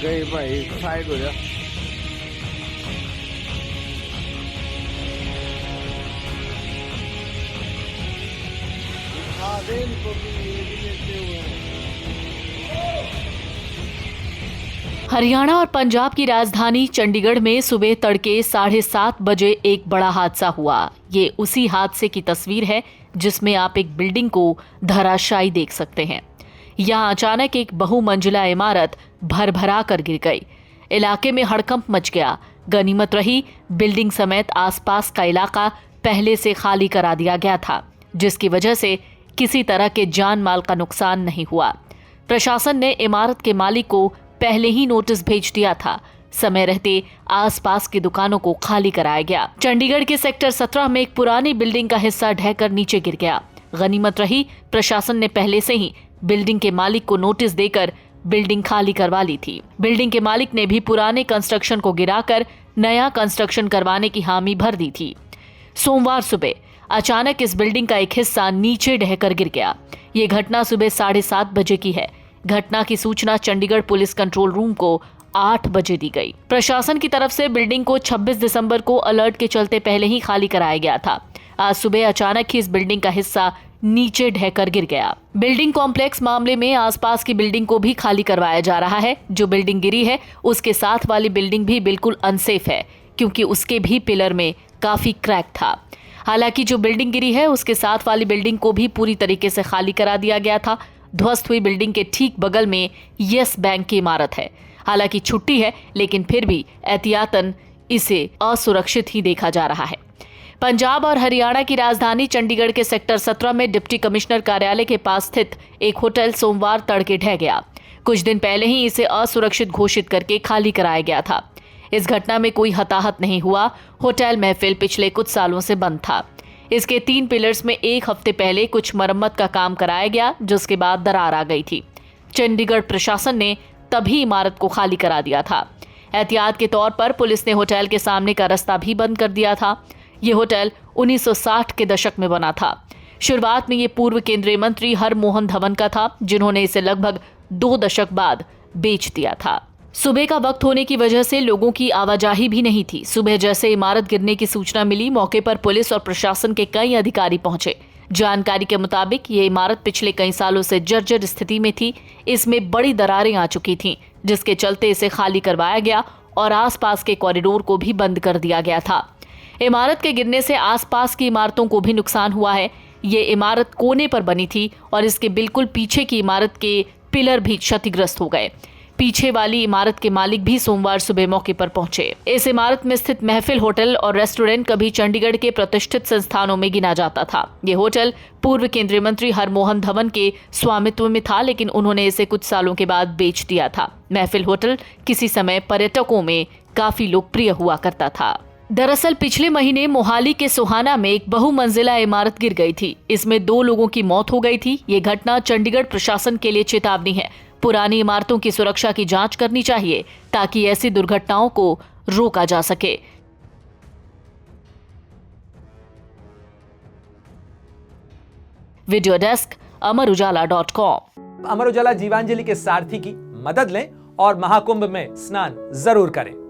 गई भाई साइड हो जा। हरियाणा और पंजाब की राजधानी चंडीगढ़ में सुबह तड़के 7:30 बजे एक बड़ा हादसा हुआ। ये उसी हादसे की तस्वीर है जिसमें आप एक बिल्डिंग को धराशायी देख सकते हैं। यहाँ अचानक एक बहुमंजिला इमारत भरभरा कर गिर गई। इलाके में हड़कंप मच गया। गनीमत रही बिल्डिंग समेत आसपास का इलाका पहले से खाली करा दिया गया था, जिसकी वजह से किसी तरह के जान माल का नुकसान नहीं हुआ। प्रशासन ने इमारत के मालिक को पहले ही नोटिस भेज दिया था। समय रहते आसपास की दुकानों को खाली कराया गया। चंडीगढ़ के सेक्टर 17 में एक पुरानी बिल्डिंग का हिस्सा ढहकर नीचे गिर गया। गनीमत रही प्रशासन ने पहले से ही बिल्डिंग के मालिक को नोटिस देकर बिल्डिंग खाली करवा ली थी। बिल्डिंग के मालिक ने भी पुराने कंस्ट्रक्शन को गिराकर नया कंस्ट्रक्शन करवाने की हामी भर दी थी। सोमवार सुबह अचानक इस बिल्डिंग का एक हिस्सा नीचे ढहकर गिर गया। ये घटना सुबह 7:30 बजे की है। घटना की सूचना चंडीगढ़ पुलिस कंट्रोल रूम को 8 बजे दी गई। प्रशासन की तरफ से बिल्डिंग को 26 दिसंबर को अलर्ट के चलते पहले ही खाली कराया गया था। आज सुबह अचानक ही इस बिल्डिंग का हिस्सा नीचे ढहकर गिर गया। बिल्डिंग कॉम्प्लेक्स मामले में आसपास की बिल्डिंग को भी खाली करवाया जा रहा है। जो बिल्डिंग गिरी है उसके साथ वाली बिल्डिंग भी बिल्कुल अनसेफ है, क्योंकि उसके भी पिलर में काफी क्रैक था। हालांकि जो बिल्डिंग गिरी है उसके साथ वाली बिल्डिंग को भी पूरी तरीके से खाली करा दिया गया था। ध्वस्त हुई बिल्डिंग के ठीक बगल में यस बैंक की इमारत है। हालांकि छुट्टी है, लेकिन फिर भी एहतियातन इसे असुरक्षित ही देखा जा रहा है। पंजाब और हरियाणा की राजधानी चंडीगढ़ के सेक्टर 17 में डिप्टी कमिश्नर कार्यालय के पास स्थित एक होटल सोमवार तड़के ढह गया। कुछ दिन पहले ही इसे असुरक्षित घोषित करके खाली कराया गया था। इस घटना में कोई हताहत नहीं हुआ। होटल महफिल पिछले कुछ सालों से बंद था। इसके 3 पिलर्स में एक हफ्ते पहले कुछ मरम्मत का काम कराया गया, जिसके बाद दरार आ गई थी। चंडीगढ़ प्रशासन ने तभी इमारत को खाली करा दिया था। एहतियात के तौर पर पुलिस ने होटल के सामने का रास्ता भी बंद कर दिया था। ये होटल 1960 के दशक में बना था। शुरुआत में ये पूर्व केंद्रीय मंत्री हरमोहन धवन का था, जिन्होंने इसे लगभग 2 दशक बाद बेच दिया था। सुबह का वक्त होने की वजह से लोगों की आवाजाही भी नहीं थी। सुबह जैसे इमारत गिरने की सूचना मिली, मौके पर पुलिस और प्रशासन के कई अधिकारी पहुंचे। जानकारी के मुताबिक ये इमारत पिछले कई सालों से जर्जर स्थिति में थी। इसमें बड़ी दरारें आ चुकी थीं, जिसके चलते इसे खाली करवाया गया और आसपास के कॉरिडोर को भी बंद कर दिया गया था। इमारत के गिरने से आसपास की इमारतों को भी नुकसान हुआ है। ये इमारत कोने पर बनी थी और इसके बिल्कुल पीछे की इमारत के पिलर भी क्षतिग्रस्त हो गए। पीछे वाली इमारत के मालिक भी सोमवार सुबह मौके पर पहुंचे। इस इमारत में स्थित महफिल होटल और रेस्टोरेंट कभी चंडीगढ़ के प्रतिष्ठित संस्थानों में गिना जाता था। ये होटल पूर्व केंद्रीय मंत्री हरमोहन धवन के स्वामित्व में था, लेकिन उन्होंने इसे कुछ सालों के बाद बेच दिया था। महफिल होटल किसी समय पर्यटकों में काफी लोकप्रिय हुआ करता था। दरअसल पिछले महीने मोहाली के सोहाना में एक बहुमंजिला इमारत गिर गई थी। इसमें 2 लोगों की मौत हो गई थी। ये घटना चंडीगढ़ प्रशासन के लिए चेतावनी है। पुरानी इमारतों की सुरक्षा की जांच करनी चाहिए ताकि ऐसी दुर्घटनाओं को रोका जा सके। Video desk amarujala.com। Amar Ujala Jeevanjali के सारथी की मदद लें और महाकुंभ में स्नान जरूर करें।